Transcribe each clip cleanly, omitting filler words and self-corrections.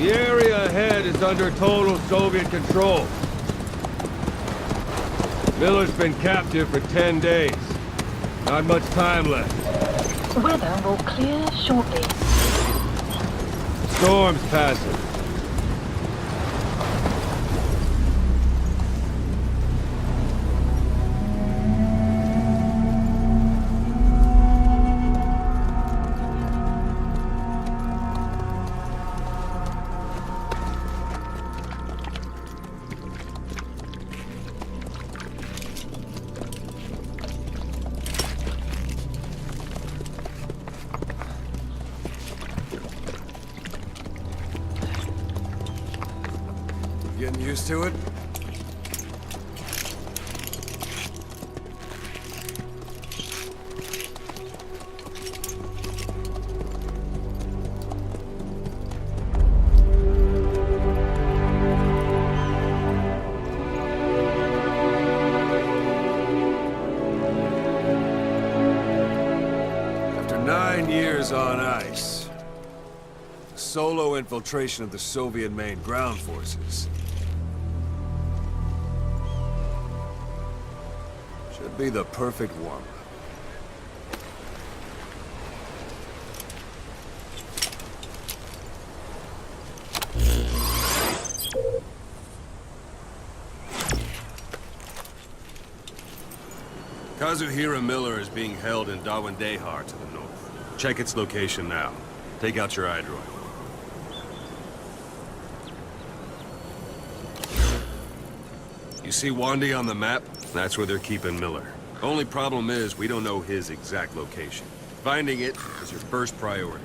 The area ahead is under total Soviet control. Miller's been captive for 10 days. Not much time left. Weather will clear shortly. Storm's passing. Getting used to it? After 9 years on ice, solo infiltration of the Soviet main ground forces. Should be the perfect warm-up. Kazuhira Miller is being held in Dawandehar to the north. Check its location now. Take out your eye droid. You see Wandy on the map? That's where they're keeping Miller. Only problem is, we don't know his exact location. Finding it is your first priority.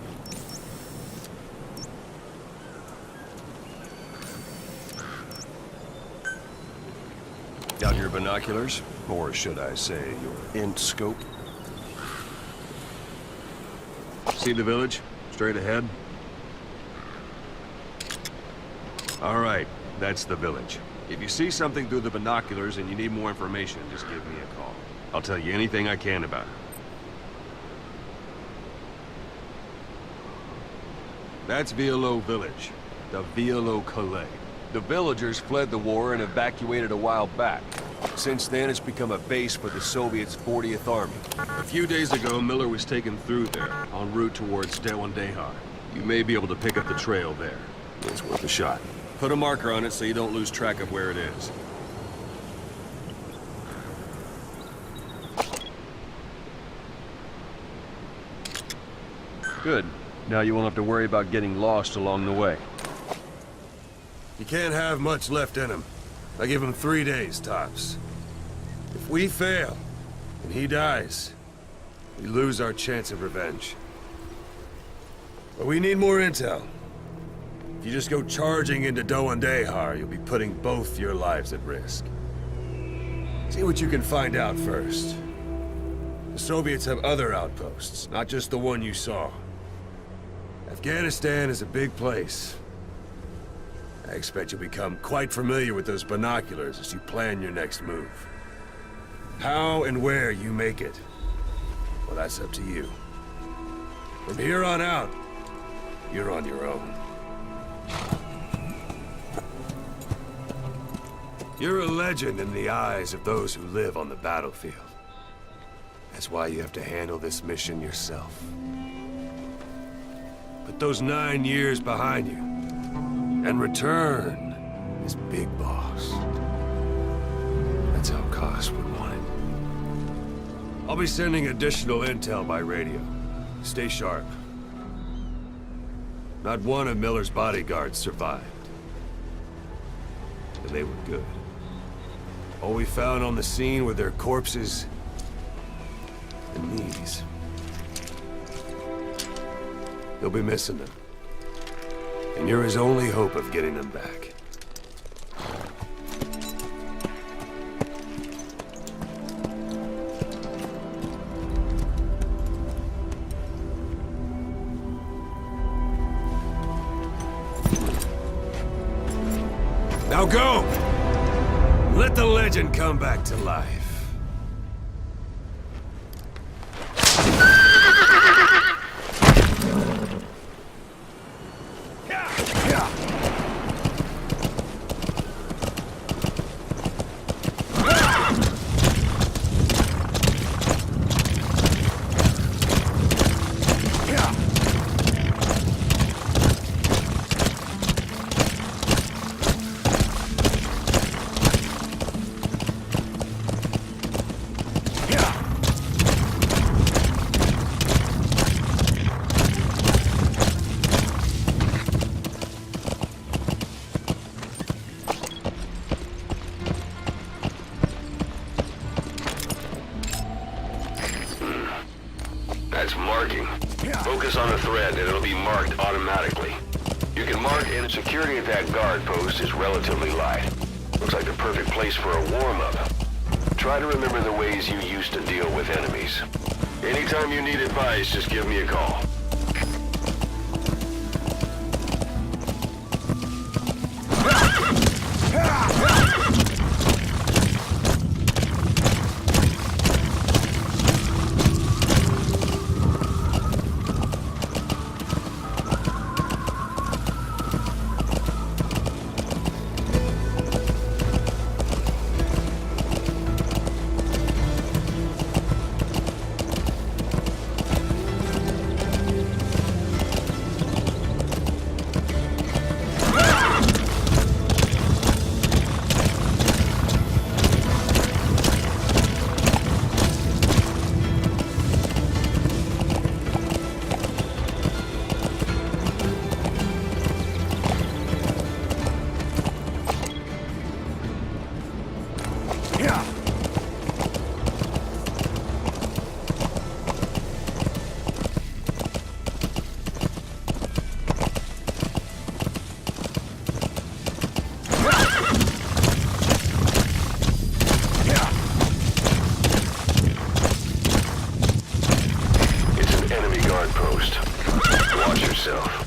Got your binoculars? Or should I say, your int scope? See the village? Straight ahead? All right, that's the village. If you see something through the binoculars and you need more information, just give me a call. I'll tell you anything I can about it. That's Violo Village, the Violo Calais. The villagers fled the war and evacuated a while back. Since then, it's become a base for the Soviets' 40th Army. A few days ago, Miller was taken through there, en route towards Dawandehar. You may be able to pick up the trail there. It's worth a shot. Put a marker on it so you don't lose track of where it is. Good. Now you won't have to worry about getting lost along the way. You can't have much left in him. I give him 3 days, tops. If we fail, and he dies, we lose our chance of revenge. But we need more intel. If you just go charging into Dawandehar, you'll be putting both your lives at risk. See what you can find out first. The Soviets have other outposts, not just the one you saw. Afghanistan is a big place. I expect you'll become quite familiar with those binoculars as you plan your next move. How and where you make it, well, that's up to you. From here on out, you're on your own. You're a legend in the eyes of those who live on the battlefield. That's why you have to handle this mission yourself. Put those 9 years behind you, and return as Big Boss. That's how Koss would want it. I'll be sending additional intel by radio. Stay sharp. Not one of Miller's bodyguards survived. And they were good. All we found on the scene were their corpses and knees. You'll be missing them. And you're his only hope of getting them back. Now go! Let the legend come back to life. Yeah. on a thread and it'll be marked automatically. You can mark, and security at that guard post is relatively light. Looks like the perfect place for a warm-up. Try to remember the ways you used to deal with enemies. Anytime you need advice, just give me a call. Watch yourself.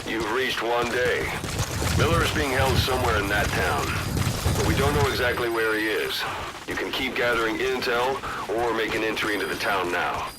You've reached one day. Miller is being held somewhere in that town, but we don't know exactly where he is. You can keep gathering intel or make an entry into the town now.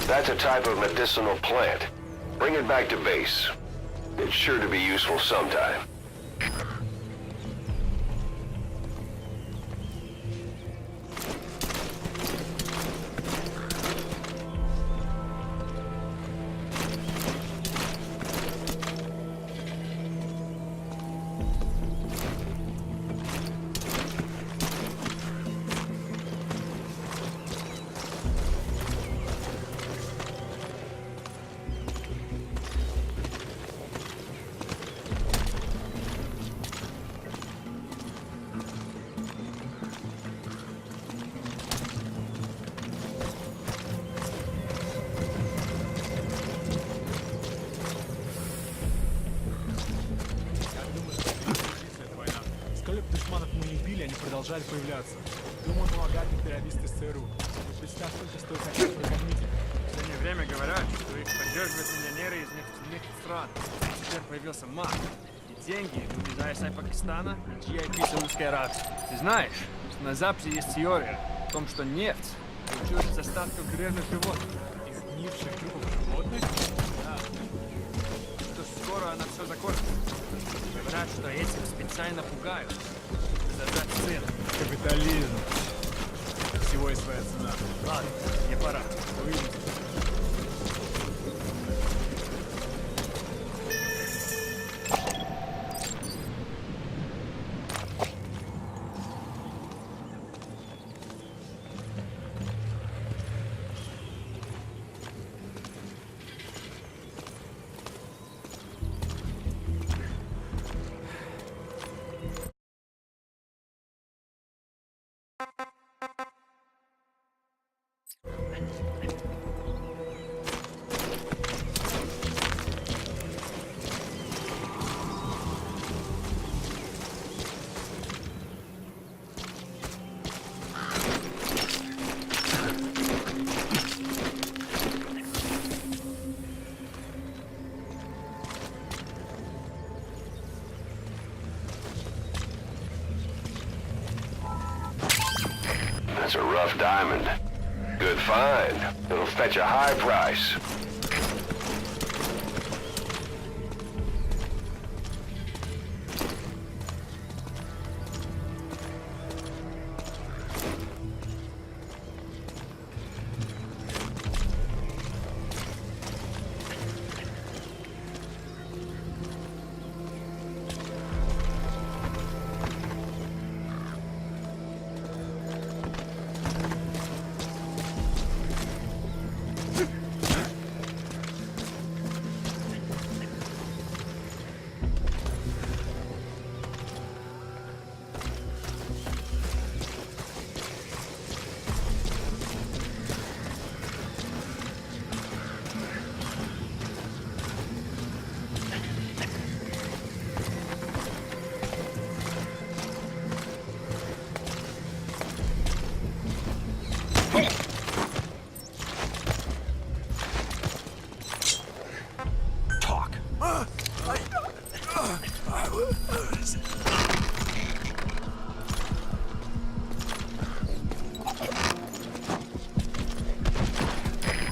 That's a type of medicinal plant. Bring it back to base. It's sure to be useful sometime. продолжали появляться. Думаю, помогать террористы СРУ. Представь, сколько стоит заказ прокормить. В последнее время говорят, что их поддерживают миллионеры из нефтяных стран. Теперь появился маг. И деньги идут из ISI Пакистана и GIP Саудовской Аравии. Ты знаешь, что на Западе есть теория о том, что нефть получилась из остатков древних животных. Из гнивших трупов животных? Да. Что скоро она все закончится. Говорят, что этим специально пугают, чтобы зажать цену. Капитализм. Всего есть своя цена. Ладно, мне пора. Увидимся. That's a rough diamond. Good find. It'll fetch a high price.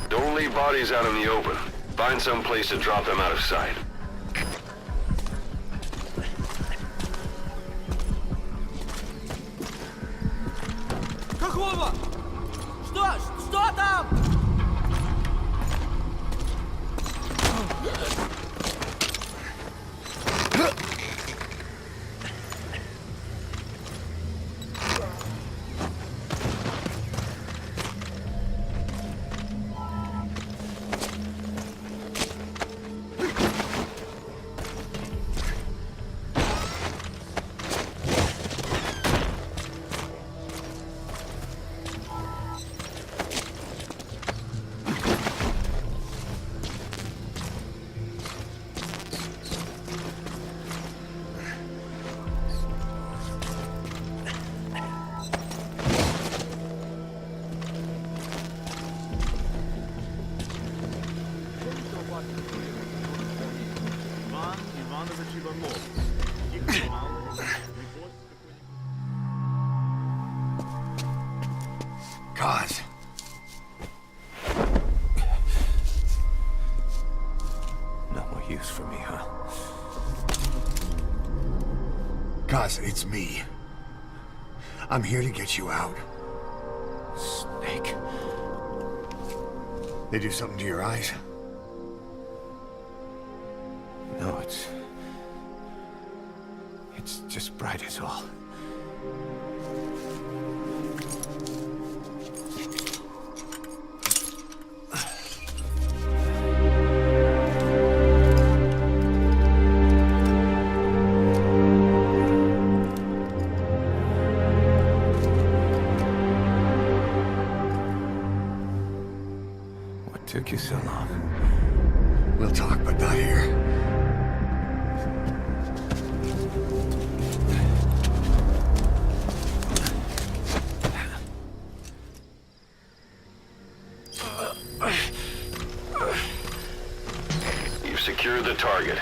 Don't leave bodies out in the open. Find some place to drop them out of sight. Какого? Что там? God. No more use for me, huh? Cuz, it's me. I'm here to get you out. Snake. They do something to your eyes? No, it's just bright as all. What took you so long? We'll talk, but not here. target.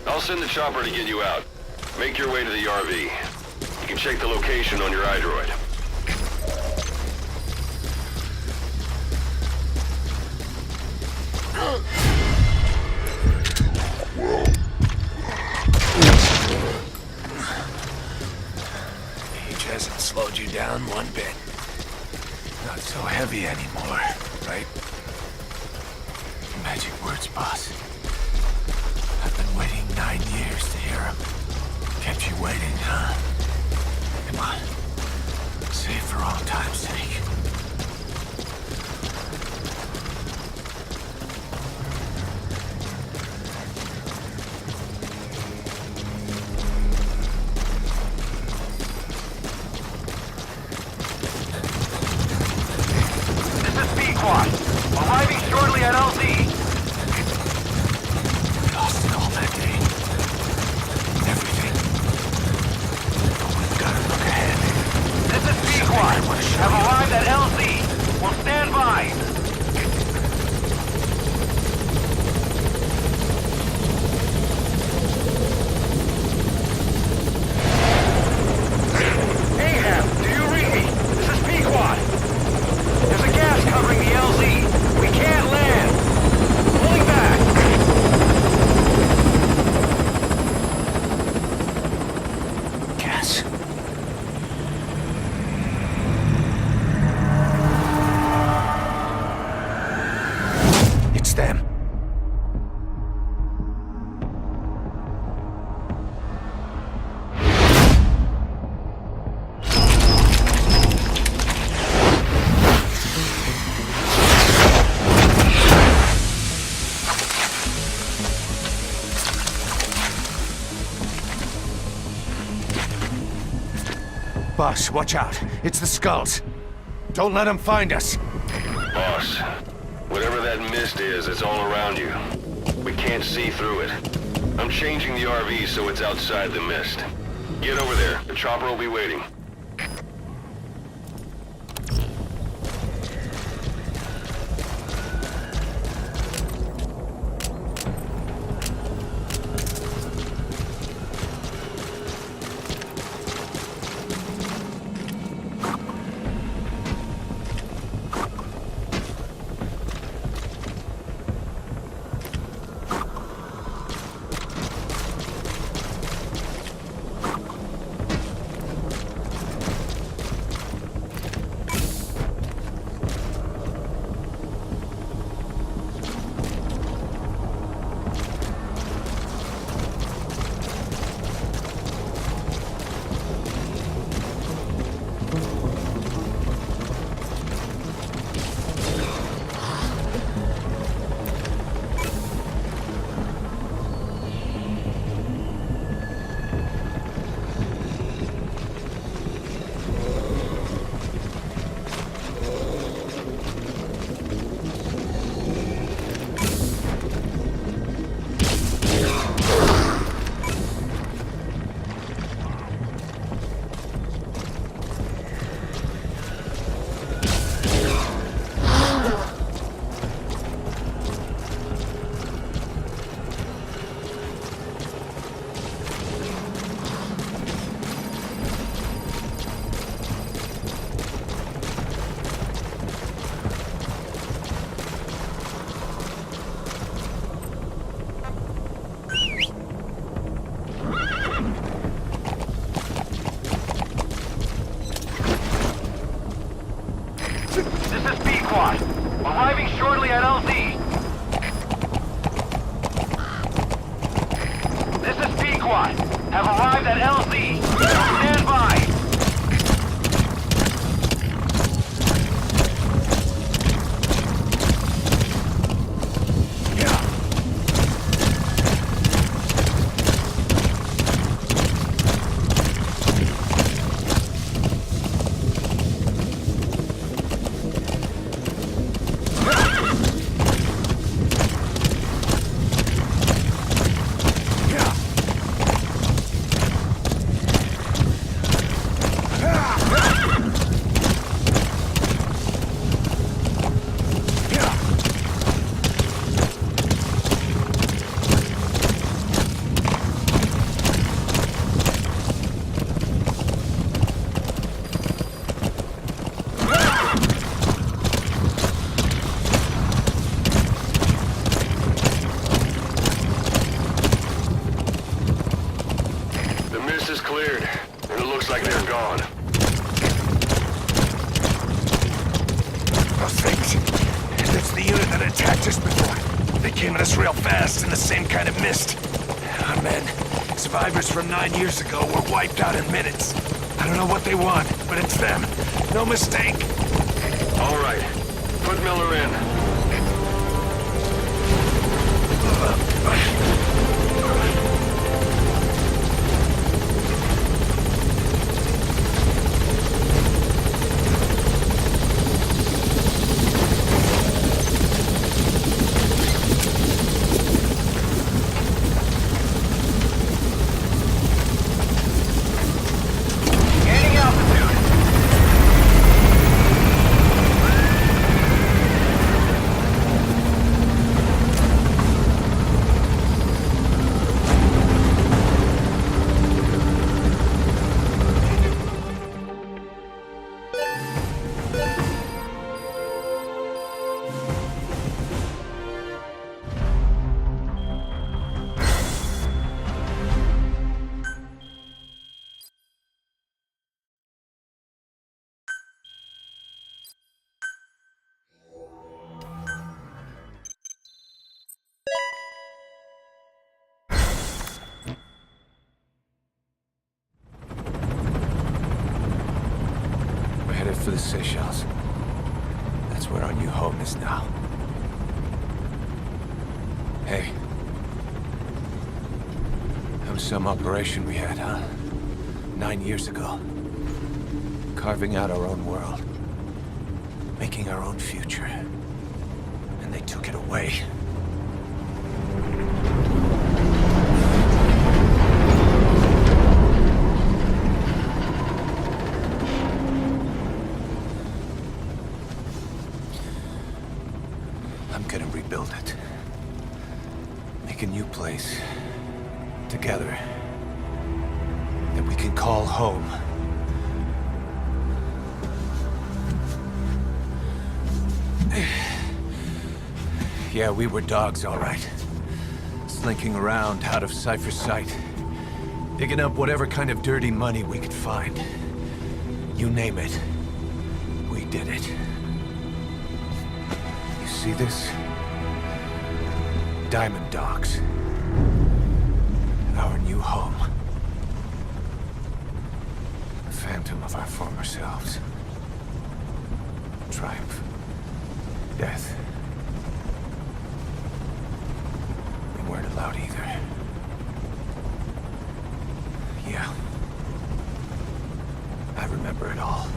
I'll send the chopper to get you out. Make your way to the RV. You can check the location on your iDroid. Age hasn't slowed you down one bit. Not so heavy anymore, right? Magic words, boss. I've been waiting 9 years to hear them. Kept you waiting, huh? Come on. Say it for all time's sake. Arriving shortly at LZ. Lost it all that day. Everything. But we've got to look ahead. This is P-Quad. Have arrived at LZ. We'll stand by. Ahab, do you read me? This is P-Quad. There's a gas covering the LZ. We can't land. Pulling back. Gas. It's them. Boss, watch out. It's the skulls. Don't let them find us. Boss, whatever that mist is, it's all around you. We can't see through it. I'm changing the RV so it's outside the mist. Get over there. The chopper will be waiting. this before. They came at us real fast in the same kind of mist. Our men, survivors from 9 years ago, were wiped out in minutes. I don't know what they want, but it's them. No mistake. All right. Put Miller in. Gaining altitude. We're headed for the Seychelles. That's where our new home is now. Hey. That was some operation we had, huh? 9 years ago. Carving out our own world. Making our own future. And they took it away. I'm gonna rebuild it. Make a new place. Together. That we can call home. Yeah, we were dogs, all right. Slinking around out of Cypher's sight. Digging up whatever kind of dirty money we could find. You name it. We did it. You see this? Diamond Dogs. Our new home. The phantom of our former selves. Triumph. Death. We weren't allowed either. Yeah. I remember it all.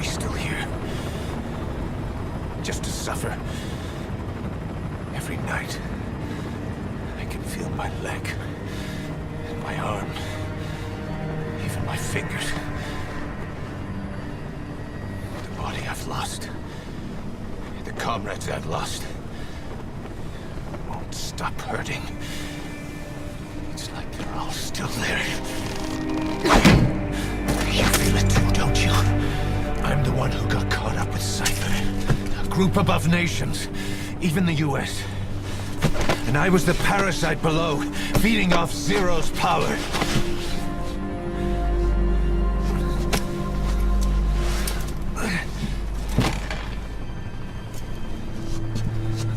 we still here? Just to suffer. Every night, I can feel my leg, and my arm, even my fingers. The body I've lost, the comrades I've lost, won't stop hurting. It's like they're all still there. You feel it too, don't you? I'm the one who got caught up with Cypher. A group above nations, even the US. And I was the parasite below, feeding off Zero's power.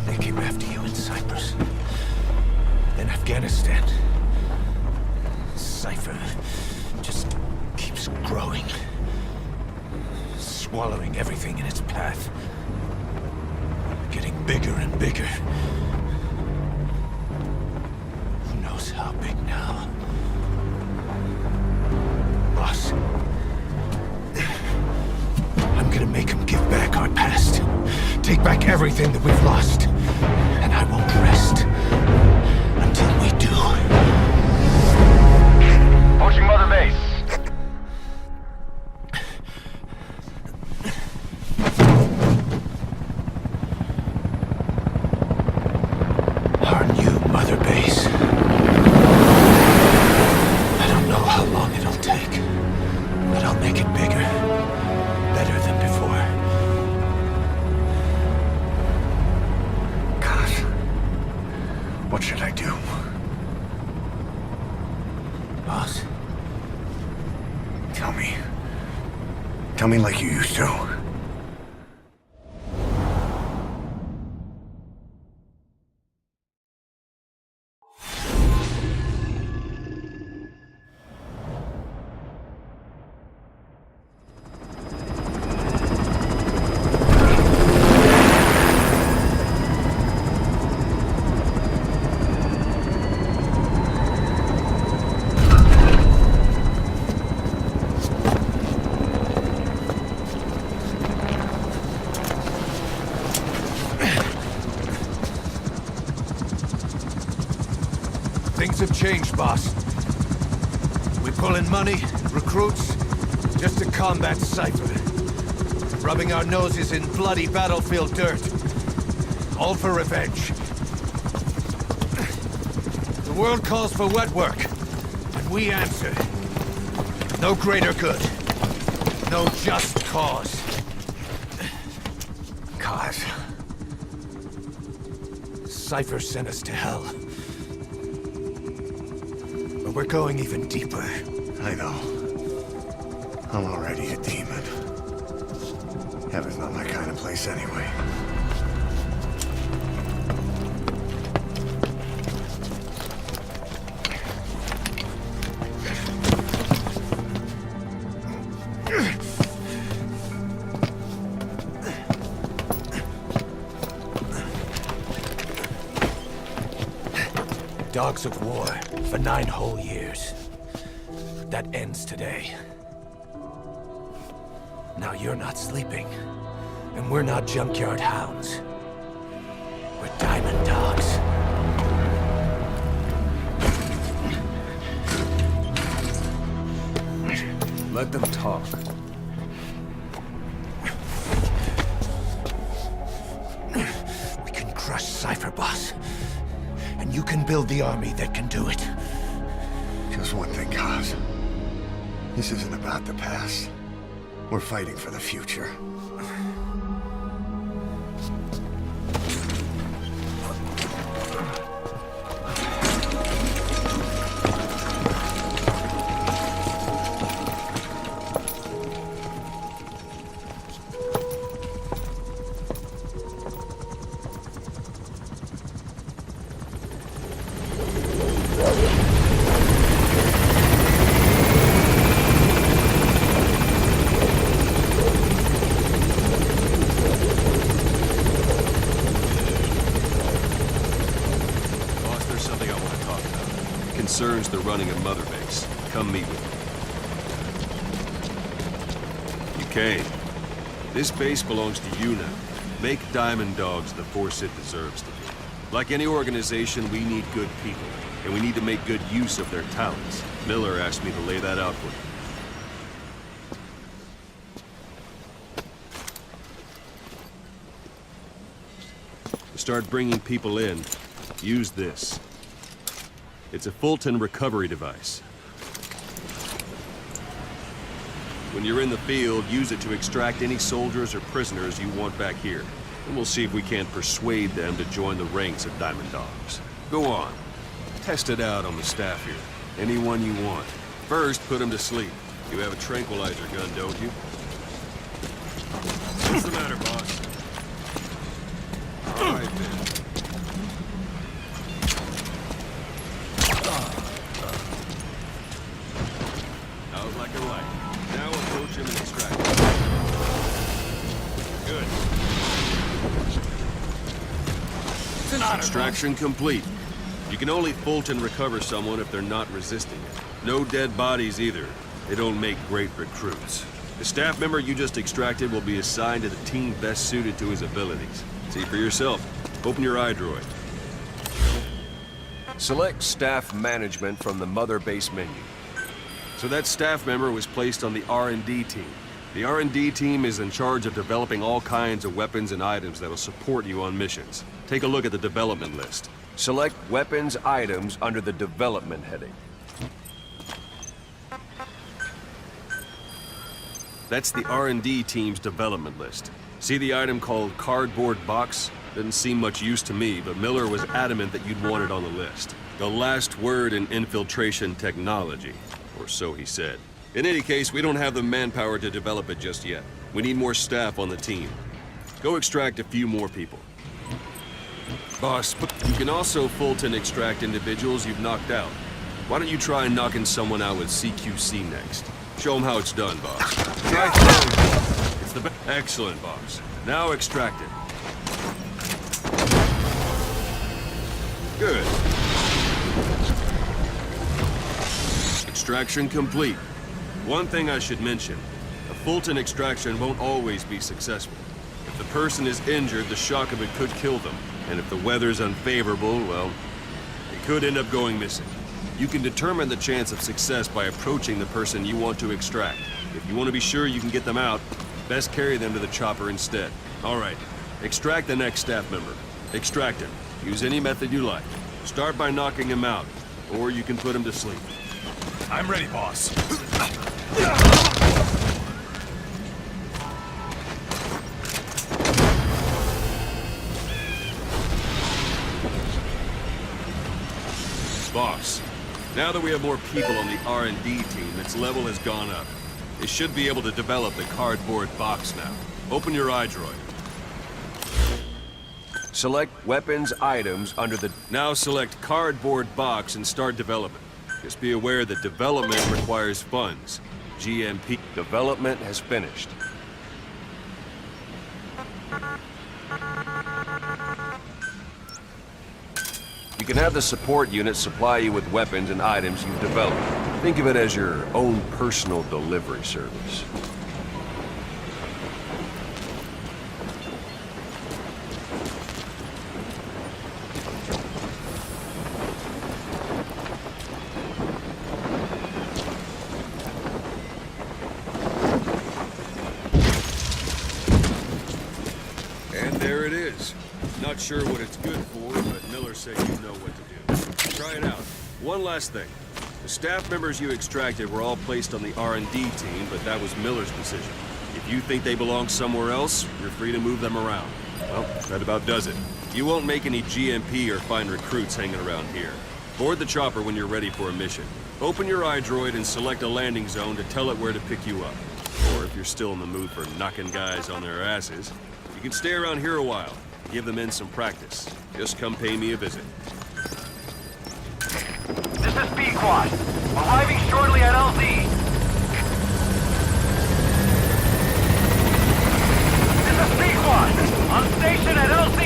They came after you in Cyprus. Then Afghanistan. Cypher just keeps growing. Swallowing everything in its path. Getting bigger and bigger. Who knows how big now? Boss. I'm gonna make him give back our past. Take back everything that we've lost. And I won't rest until we do. Approaching Mother Base. Our new Mother Base. I don't know how long it'll take, but I'll make it bigger. Better than before. Gosh. What should I do? Boss, Tell me. Tell me like you used to. things have changed, boss. We pull in money, recruits, just to combat Cypher. Rubbing our noses in bloody battlefield dirt. All for revenge. The world calls for wet work, and we answer. No greater good. No just cause. Cause. Cypher sent us to hell. But we're going even deeper. I know. I'm already a demon. Heaven's not my kind of place anyway. Dogs of war for 9 whole years. That ends today. Now you're not sleeping, and we're not junkyard hounds. We're diamond dogs. Let them talk. We can crush Cypher, boss. And you can build the army that can do it. Just one thing, Kaz. This isn't about the past. We're fighting for the future. Boss, there's something I want to talk about. It concerns the running of Mother Base. Come meet with me. You came. This base belongs to you now. Make Diamond Dogs the force it deserves to be. Like any organization, we need good people, and we need to make good use of their talents. Miller asked me to lay that out for you. To start bringing people in, use this. It's a Fulton recovery device. When you're in the field, use it to extract any soldiers or prisoners you want back here. And we'll see if we can't persuade them to join the ranks of Diamond Dogs. Go on. Test it out on the staff here. Anyone you want. First, put them to sleep. You have a tranquilizer gun, don't you? What's the matter, boss? All right, then. Out like a light. Now approach him and extract him. Good. Extraction complete. You can only Fulton recover someone if they're not resisting it. No dead bodies either. They don't make great recruits. The staff member you just extracted will be assigned to the team best suited to his abilities. See for yourself. Open your iDroid. Select staff management from the mother base menu. So that staff member was placed on the R&D team. The R&D team is in charge of developing all kinds of weapons and items that'll support you on missions. Take a look at the development list. Select weapons items under the development heading. That's the R&D team's development list. See the item called cardboard box? Didn't seem much use to me, but Miller was adamant that you'd want it on the list. The last word in infiltration technology, or so he said. In any case, we don't have the manpower to develop it just yet. We need more staff on the team. Go extract a few more people. Boss, you can also Fulton extract individuals you've knocked out. Why don't you try knocking someone out with CQC next? Show them how it's done, boss. Try throwing. It's the best. Excellent, boss. Now extract it. Good. Extraction complete. One thing I should mention. A Fulton extraction won't always be successful. If the person is injured, the shock of it could kill them. And if the weather's unfavorable, well, it could end up going missing. You can determine the chance of success by approaching the person you want to extract. If you want to be sure you can get them out, best carry them to the chopper instead. All right, extract the next staff member. Extract him. Use any method you like. Start by knocking him out, or you can put him to sleep. I'm ready, boss. Boss, now that we have more people on the R&D team, its level has gone up. They should be able to develop the cardboard box now. Open your iDroid. Select weapons items under the... Now select cardboard box and start development. Just be aware that development requires funds. GMP development has finished. You can have the support unit supply you with weapons and items you've developed. Think of it as your own personal delivery service. And there it is. Not sure what it's good for, but Miller said you know what to do. Try it out. One last thing. The staff members you extracted were all placed on the R&D team, but that was Miller's decision. If you think they belong somewhere else, you're free to move them around. Well, that about does it. You won't make any GMP or find recruits hanging around here. Board the chopper when you're ready for a mission. Open your iDroid and select a landing zone to tell it where to pick you up. Or if you're still in the mood for knocking guys on their asses, you can stay around here a while. Give the men some practice. Just come pay me a visit. This is B-Quad. Arriving shortly at LZ. This is B-Quad. On station at LZ.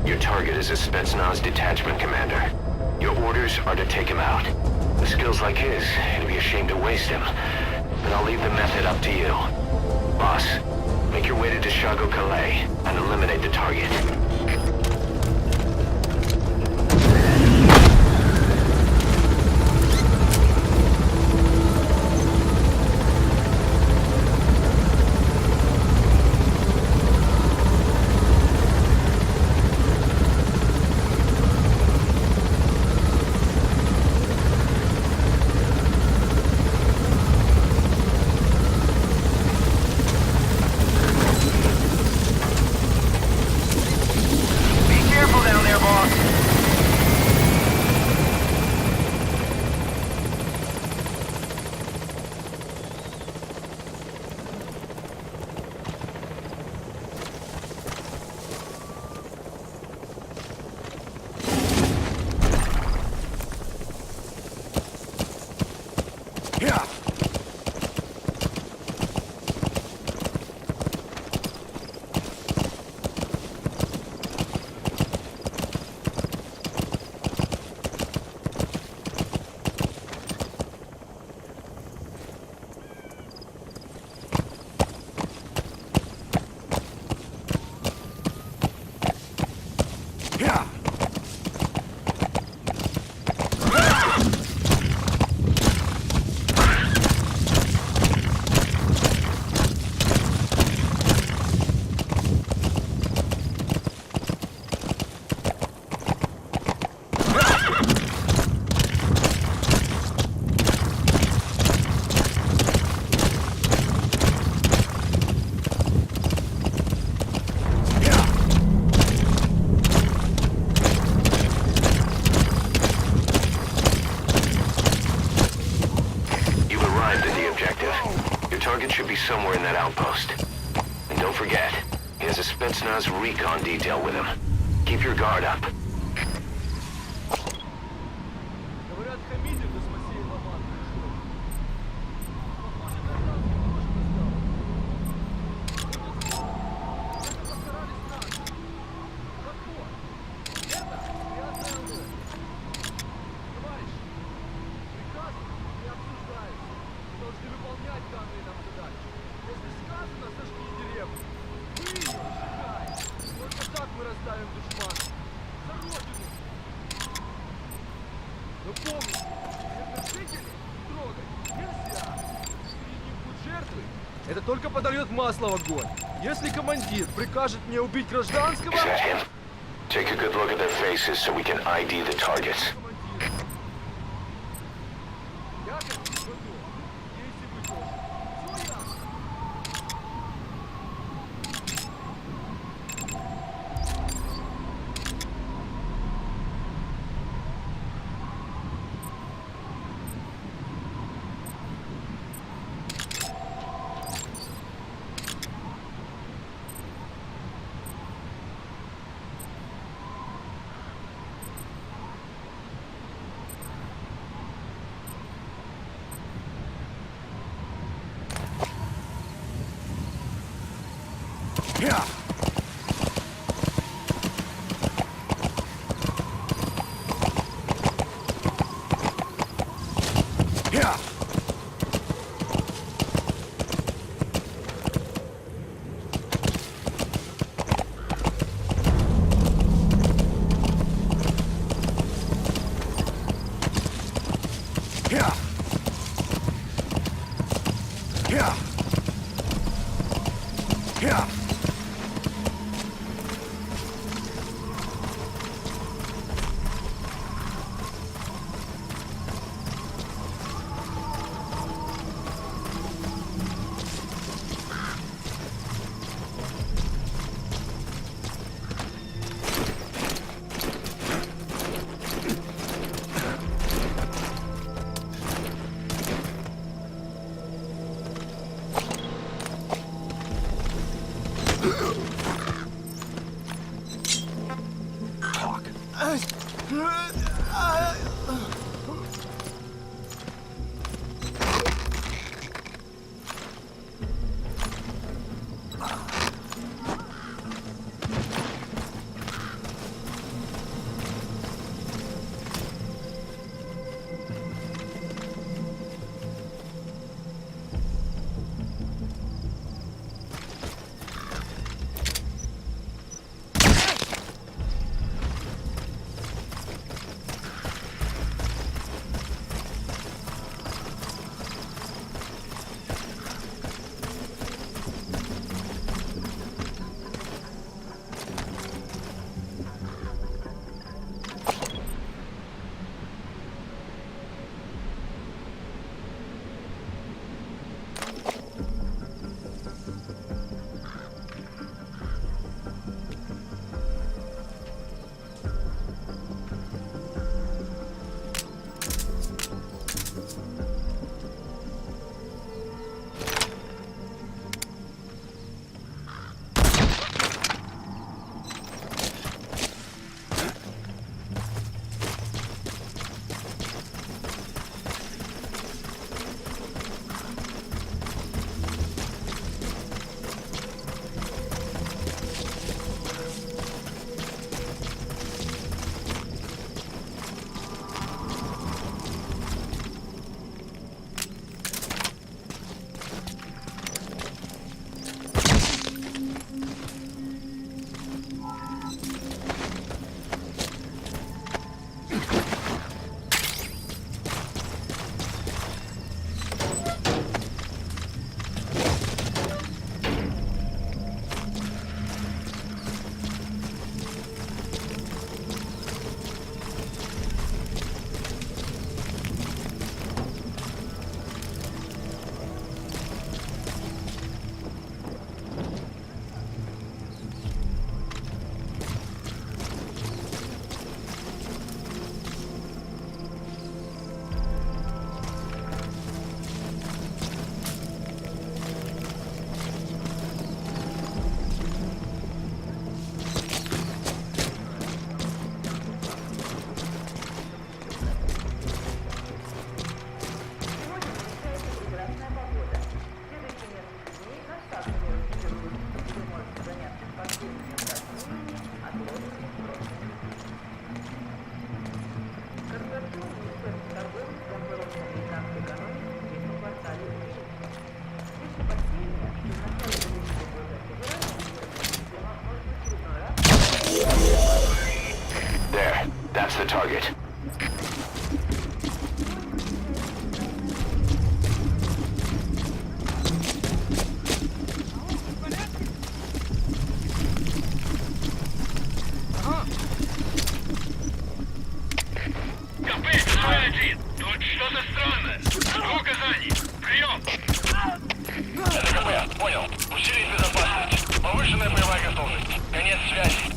Your target is a Spetsnaz detachment commander. Your orders are to take him out. With skills like his, it'd be a shame to waste him. But I'll leave the method up to you. Boss, make your way to Deshago Calais and eliminate the target. Somewhere in that outpost. And don't forget, he has a Spetsnaz recon detail with him. Keep your guard up. Говорят, Хамидин до спасения Ламан пришел. Это только подольет масло в огонь. Если командир прикажет мне убить гражданского... Is that him? Take a good look at their faces so we can ID the targets. That's the target. Копейка 2-1. Тут что-то странное. Жду указаний. Прием. Это КП. Понял. Усилить безопасность. Повышенная боевая готовность. Конец связи.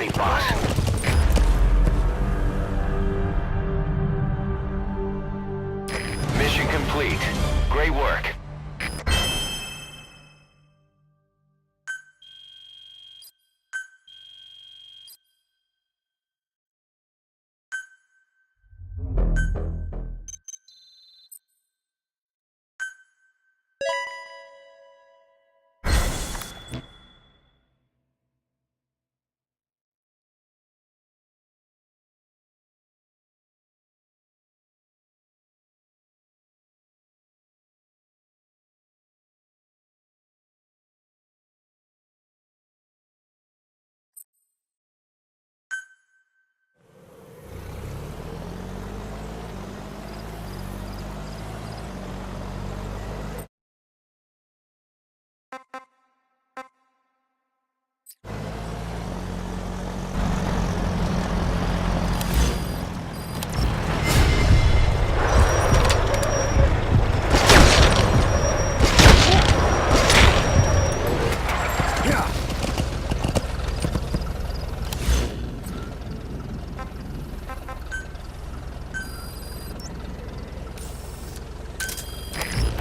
complete, boss. Mission complete. Great work.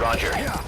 Roger.